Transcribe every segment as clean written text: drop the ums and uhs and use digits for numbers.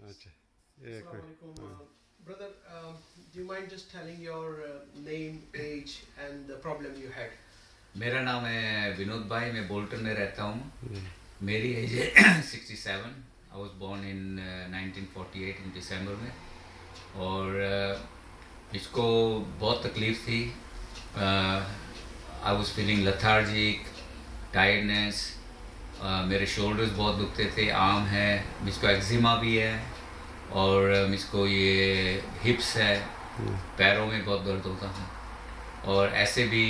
अच्छा, ये कोई Assalamualaikum. Brother, do you mind just telling your name, age and the problem you had? मेरा नाम है विनोद भाई, मैं बोल्टन में रहता हूँ। मेरी एज है 67। आई वॉज बॉर्न इन 1948 इन दिसंबर में। और इसको बहुत तकलीफ़ थी। I was feeling lethargic, tiredness, मेरे शोल्डर्स बहुत दुखते थे, आर्म है, मुझको एक्जिमा भी है और मुझको ये हिप्स है, पैरों में बहुत दर्द होता था और ऐसे भी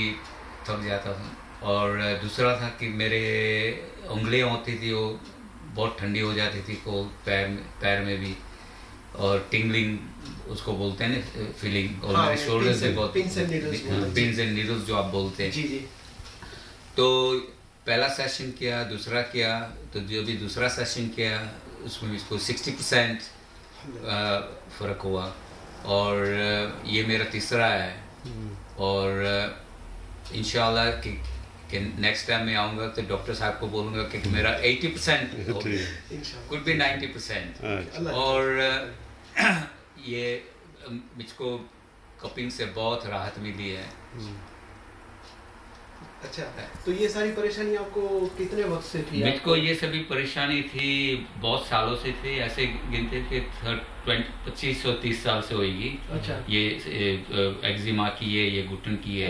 थक जाता था। और दूसरा था कि मेरे उंगलियां होती थी वो बहुत ठंडी हो जाती थी, को पैर में भी, और टिंगलिंग उसको बोलते हैं ना, फीलिंग। और मेरे शोल्डर से बहुत पिंस एंड नीडल्स जो आप बोलते हैं। जी जी। तो पहला सेशन किया, दूसरा किया, तो जो भी दूसरा सेशन किया उसमें इसको 60% फ़र्क हुआ और ये मेरा तीसरा है। और इंशाल्लाह कि नेक्स्ट टाइम मैं आऊँगा तो डॉक्टर साहब को बोलूँगा कि मेरा 80% कुड बी 90%। और ये मुझको कपिंग से बहुत राहत मिली है। अच्छा, तो ये सारी परेशानी आपको कितने वक्त से थी? मुझको ये सभी परेशानी थी बहुत सालों से थी, ऐसे गिनते थे 25 और 30 साल से होगी। अच्छा। ये एक्जिमा की है, ये घुटन की है।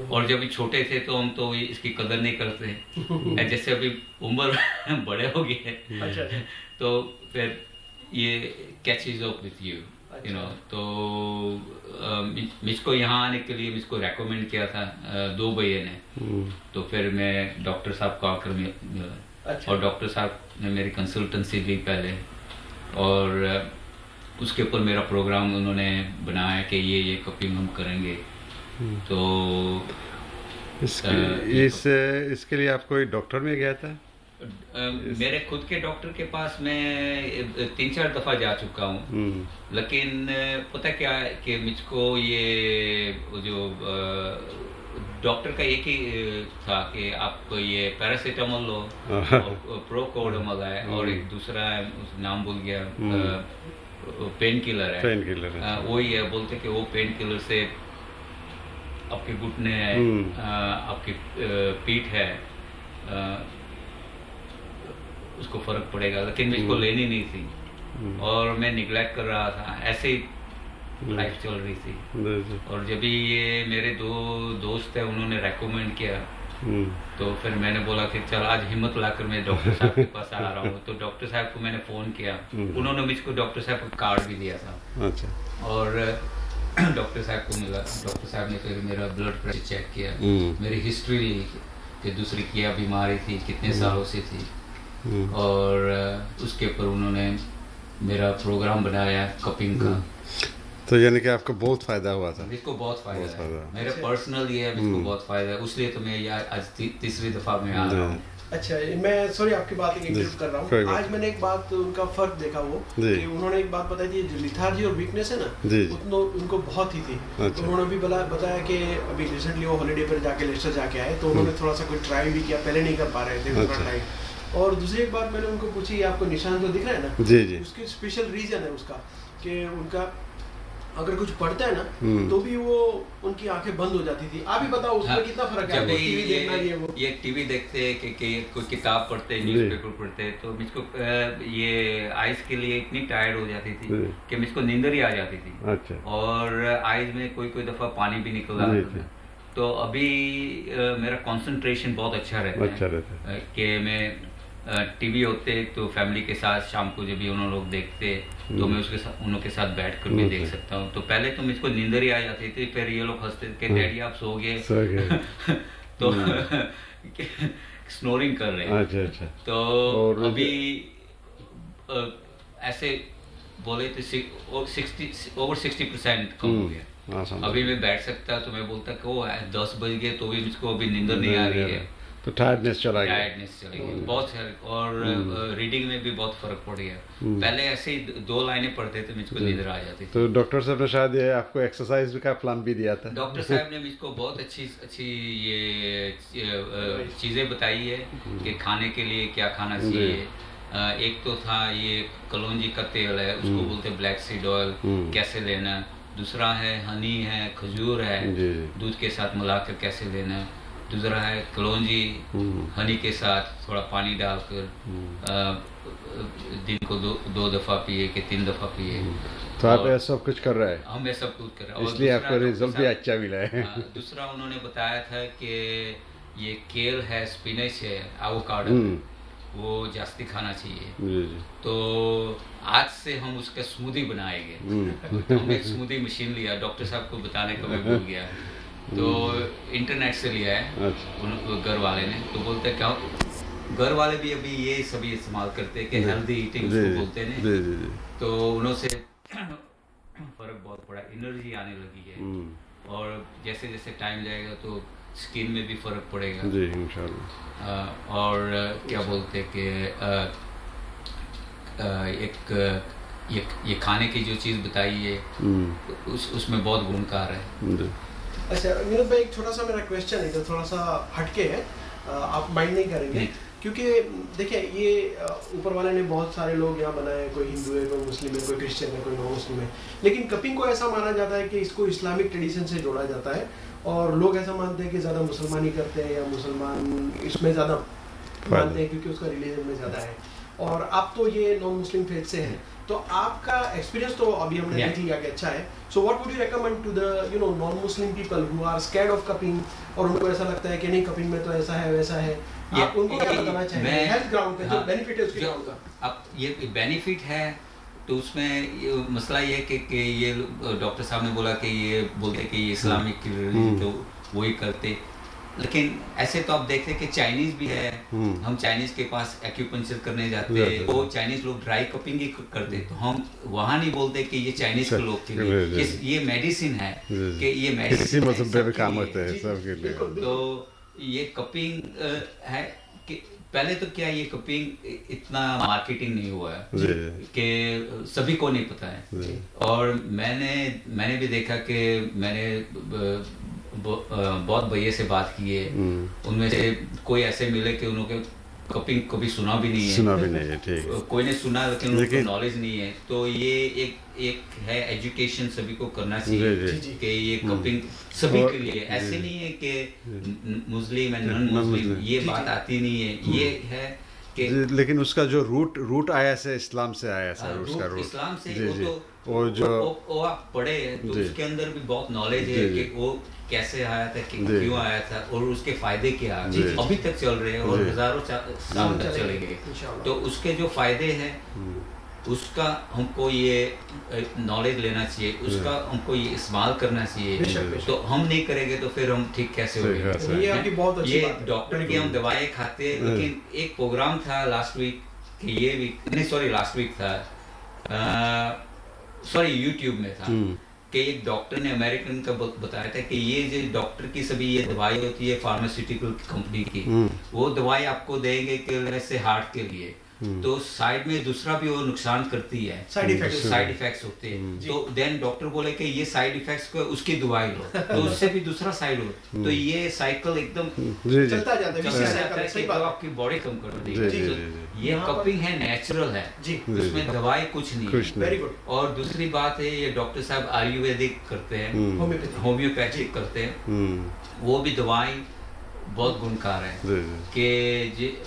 और जब छोटे थे तो हम तो इसकी कदर नहीं करते जैसे अभी उम्र बड़े हो गए। अच्छा। तो फिर ये catches up with you, you know. तो मुझको यहाँ आने के लिए मुझको रेकमेंड किया था 2 भैया ने। तो फिर मैं डॉक्टर साहब को आकर मिला। अच्छा। और डॉक्टर साहब ने मेरी कंसल्टेंसी ली पहले, और उसके ऊपर मेरा प्रोग्राम उन्होंने बनाया कि ये कपिंग हम करेंगे। तो इसके लिए आप कोई डॉक्टर में गया था? मेरे खुद के डॉक्टर के पास मैं 3-4 दफ़ा जा चुका हूँ, लेकिन पता क्या है कि मुझको ये जो डॉक्टर का एक ही था कि आप ये पैरासीटामोल लो, प्रोकोडामोल है, और एक दूसरा है, उस नाम भूल गया, पेन किलर है। वही है, बोलते कि वो पेन किलर से आपके घुटने हैं, आपकी पीठ है, उसको फर्क पड़ेगा। लेकिन मुझको लेनी नहीं थी और मैं निगलेक्ट कर रहा था, ऐसे ही लाइफ चल रही थी। और जब भी ये मेरे 2 दोस्त है उन्होंने रेकमेंड किया, तो फिर मैंने बोला कि चल आज हिम्मत लाकर मैं डॉक्टर साहब के पास आ रहा हूँ। तो डॉक्टर साहब को मैंने फ़ोन किया, उन्होंने मुझको डॉक्टर साहब का कार्ड भी दिया था। अच्छा। और डॉक्टर साहब को मिला, डॉक्टर साहब ने फिर मेरा ब्लड प्रेशर चेक किया, मेरी हिस्ट्री ली कि दूसरी क्या बीमारी थी, कितने सालों से थी, और उसके ऊपर उन्होंने मेरा प्रोग्राम बनाया कपिंग का। तो यानी कि आपको बहुत फायदा हुआ था? मुझको बहुत फायदा है, मेरा पर्सनल ये है, मुझको बहुत फायदा है, इसलिए तो मैं यार आज तीसरी दफा में आ रहा हूँ। अच्छा, मैं सॉरी आपकी बात इंटरप्ट कर रहा हूँ। आज मैंने एक बात उनका फर्क देखा, वो कि उन्होंने एक बात बताई थी, जो लिथार्जी और वीकनेस है ना, उनको बहुत ही थी। तो उन्होंने भी बताया कि अभी रिसेंटली वो हॉलीडे पर जाके लेस्टर जाके आए, तो उन्होंने थोड़ा सा कोई ट्राई भी किया, पहले नहीं कर पा रहे थे थोड़ा टाइम। और दूसरी एक बात मैंने उनको पूछी, आपको निशान तो दिख रहा है ना? जी जी। उसकी स्पेशल रीजन है उसका कि उनका अगर कुछ पढ़ता है ना तो भी वो उनकी आंखें बंद हो जाती थी। आप ही बताओ उसमें कितना फर्क है? टीवी देखना ये टीवी देखते हैं कि कोई किताब पढ़ते हैं, न्यूज़पेपर पढ़ते हैं, तो मुझको ये आइज के लिए इतनी टायर्ड हो जाती थी कि मुझको नींदर ही आ जाती थी। अच्छा। और आइज में कोई दफा पानी भी निकल रहा था। तो अभी मेरा कंसंट्रेशन बहुत अच्छा रहता है कि मैं टीवी होते तो फैमिली के साथ शाम को जब भी उन लोग देखते तो मैं उनके साथ बैठ कर भी देख सकता हूँ। तो पहले तो मुझको नींदर ही आ जाती थी, फिर ये लोग हंसते थे, डैडी आप सो गए तो स्नोरिंग कर रहे हैं। अच्छा अच्छा। तो अभी ऐसे बोले तो over 60% कम हो गया। अभी मैं बैठ सकता तो मैं बोलता कि वो 10 बज गए तो भी मुझको अभी नींदर नहीं आ रही है। तो टायर्डनेस चला गया बहुत सारे। और रीडिंग में भी बहुत फर्क पड़ गया। पहले ऐसे ही 2 लाइनें पढ़ते थे मुझको नींदर आ जाती थी। तो डॉक्टर साहब ने शायद ये आपको एक्सरसाइज का प्लान भी दिया था? डॉक्टर साहब ने मुझको बहुत अच्छी ये चीज़ें बताई है कि खाने के लिए क्या खाना चाहिए, एक तो था ये कलौंजी का तेल है, उसको बोलते ब्लैक सीड ऑयल, कैसे लेना। दूसरा है हनी है, खजूर है, दूध के साथ मिलाकर कैसे लेना। दूसरा है कलौंजी हनी के साथ थोड़ा पानी डालकर दिन को दो दफा पिए कि 3 दफा पिए। तो आप ऐसा सब कुछ कर रहा है? हम ये सब कुछ कर रहे हैं, इसलिए आपको रिजल्ट भी अच्छा मिला है। दूसरा उन्होंने बताया था कि ये केल है, स्पिनच है, एवोकाडो, वो जास्ती खाना चाहिए। तो आज से हम उसका स्मूदी बनाएंगे। तो हमने एक स्मूदी मशीन लिया, डॉक्टर साहब को बताने को मैं भूल गया, तो इंटरनेट से लिया है। उन घर वाले ने तो बोलते क्या, घर वाले भी अभी ये सभी इस्तेमाल करते हैं कि हेल्दी ईटिंग उसको बोलते हैं। तो उन्होंने फर्क बहुत पड़ा, एनर्जी आने लगी है, और जैसे जैसे टाइम जाएगा तो स्किन में भी फर्क पड़ेगा जी इंशाल्लाह। और क्या बोलते कि एक ये खाने की जो चीज़ बताई है उसमें बहुत गुणकार है। अच्छा विनोद भाई, एक छोटा सा मेरा क्वेश्चन है, तो थोड़ा सा हटके है, आप माइंड नहीं करेंगे? क्योंकि देखिए ये ऊपर वाले ने बहुत सारे लोग यहाँ बनाए, कोई हिंदू है, कोई मुस्लिम है, कोई क्रिश्चियन है, कोई नॉन मुस्लिम है, लेकिन कपिंग को ऐसा माना जाता है कि इसको इस्लामिक ट्रेडिशन से जोड़ा जाता है, और लोग ऐसा मानते हैं कि ज़्यादा मुसलमान ही करते हैं, या मुसलमान इसमें ज़्यादा मानते हैं क्योंकि उसका रिलीजन में ज़्यादा है, और आप तो ये नॉन मुस्लिम फेथ से हैं, तो आपका एक्सपीरियंस तो अभी हमने देख लिया कि अच्छा है। So what would you recommend to the non Muslim people who are scared of cupping, और उनको ऐसा लगता है कि नहीं कपिंग में तो ऐसा है वैसा है, आप उनको क्या बताना चाहेंगे हेल्थ ग्राउंड पे जो बेनिफिट है उसके ग्राउंड का? अब ये बेनिफिट है तो उसमें मसला ये है कि ये डॉक्टर साहब ने बोला कि ये बोलते कि ये इस्लामिक तो वही करते, लेकिन ऐसे तो आप देखते कि चाइनीज भी है, हम चाइनीज के पास एक्यूपंक्चर करने जाते हैं, वो चाइनीज लोग ड्राई कपिंग ही करते, तो हम वहाँ नहीं बोलते कि ये चाइनीज के लोग के ये मेडिसिन है कि ये मेडिसिन मौसम पे काम होता है सबके लिए। तो ये कपिंग है कि पहले तो क्या ये कपिंग इतना मार्केटिंग नहीं हुआ है कि सभी को नहीं पता है, और मैंने भी देखा कि मैंने बहुत भैया से बात की है, उनमें से कोई ऐसे मिले कि उन्होंने कपिंग कभी सुना भी नहीं है, ठीक है, कोई ने सुना लेकिन उनको नॉलेज नहीं है। तो ये एक है एजुकेशन सभी को करना चाहिए कि ये कपिंग सभी के लिए, ऐसे नहीं है कि मुस्लिम एंड नॉन मुस्लिम ये बात आती नहीं है, ये है कि लेकिन उसका जो रूट आया से इस्लाम से आया था, उसका रूट इस्लाम से, वो आप पढ़े तो उसके अंदर भी बहुत नॉलेज है कि वो कैसे आया था, क्यों आया था, और उसके फायदे क्या अभी तक चल रहे हैं और हजारों साल तक चलेंगे। तो उसके जो फायदे हैं उसका हमको ये नॉलेज लेना चाहिए, उसका हमको ये इस्तेमाल करना चाहिए। तो हम नहीं करेंगे तो फिर हम ठीक कैसे होंगे? ये डॉक्टर की हम दवाएं खाते हैं, लेकिन एक प्रोग्राम था लास्ट वीक कि ये वीक नहीं सॉरी लास्ट वीक था, सॉरी यूट्यूब में था कि एक डॉक्टर ने अमेरिकन का बताया था कि ये जो डॉक्टर की सभी ये दवाई होती है फार्मास्यूटिकल कंपनी की, वो दवाई आपको देंगे कि वैसे हार्ट के लिए, तो साइड में दूसरा भी वो नुकसान करती है, साइड इफेक्ट्स होते हैं। तो देन डॉक्टर बोले कि ये साइड इफेक्ट्स को उसकी दवाई लो, तो उससे भी दूसरा साइड हो, तो ये साइकिल एकदम चलता जाता है, तो आपकी बॉडी कम कर दी है। ये कपिंग है, नेचुरल है, उसमें दवाई कुछ नहीं है। Very good. और दूसरी बात है ये डॉक्टर साहब आयुर्वेदिक करते हैं, होम्योपैथिक करते हैं, वो भी दवाई बहुत गुणकार है कि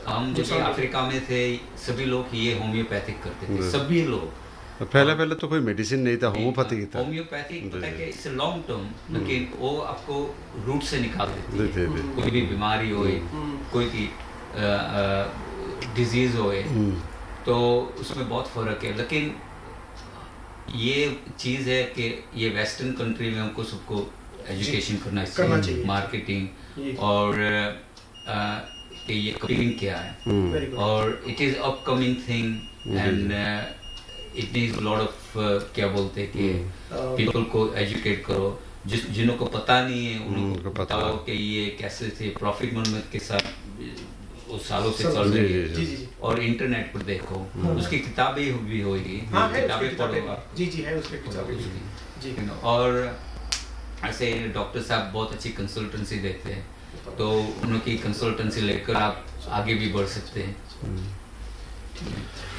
हम जब अफ्रीका में थे सभी लोग ये होम्योपैथिक करते थे, सभी लोग। पहले तो कोई मेडिसिन नहीं था, होम्योपैथिक था। होम्योपैथिक पता है कि इट्स लॉन्ग टर्म, लेकिन वो आपको रूट से निकाल देती है, कोई भी बीमारी हो, कोई भी डिजीज हो, तो उसमें बहुत फर्क है। लेकिन ये चीज़ है कि ये वेस्टर्न कंट्री में हमको सबको एजुकेशन करना चाहिए, मार्केटिंग, और कि ये कपिंग क्या है, और it is upcoming thing and it needs lot of क्या बोलते हैं कि पीपल को एजुकेट करो, जिन्हों को पता नहीं है उनको बताओ कि ये कैसे थे, प्रॉफिट मोहम्मद के साथ वो सालों से चल रही है, और इंटरनेट पर देखो, उसकी किताबें भी होगी, किताबें पढ़ो, है उसकी किताबें, और ऐसे डॉक्टर साहब बहुत अच्छी कंसल्टेंसी देते हैं, तो उनकी कंसल्टेंसी लेकर आप आगे भी बढ़ सकते हैं।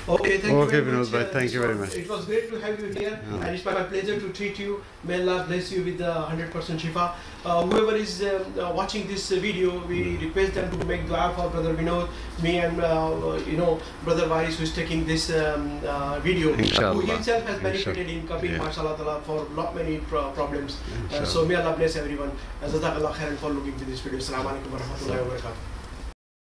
Okay, thank you very much. Vinod bhai, thank you very much. It was great to have you here, and it's my pleasure to treat you. May Allah bless you with 100% shifa. Whoever is watching this video, we request them to make dua for Brother Vinod, me, and Brother Varis, who is taking this video, who himself has benefited in Kabir, mashallah, for not many problems. So may Allah bless everyone. Jazakallah khairan for looking to this video. Assalamu alaikum wa rahmatullahi wa barakatuh.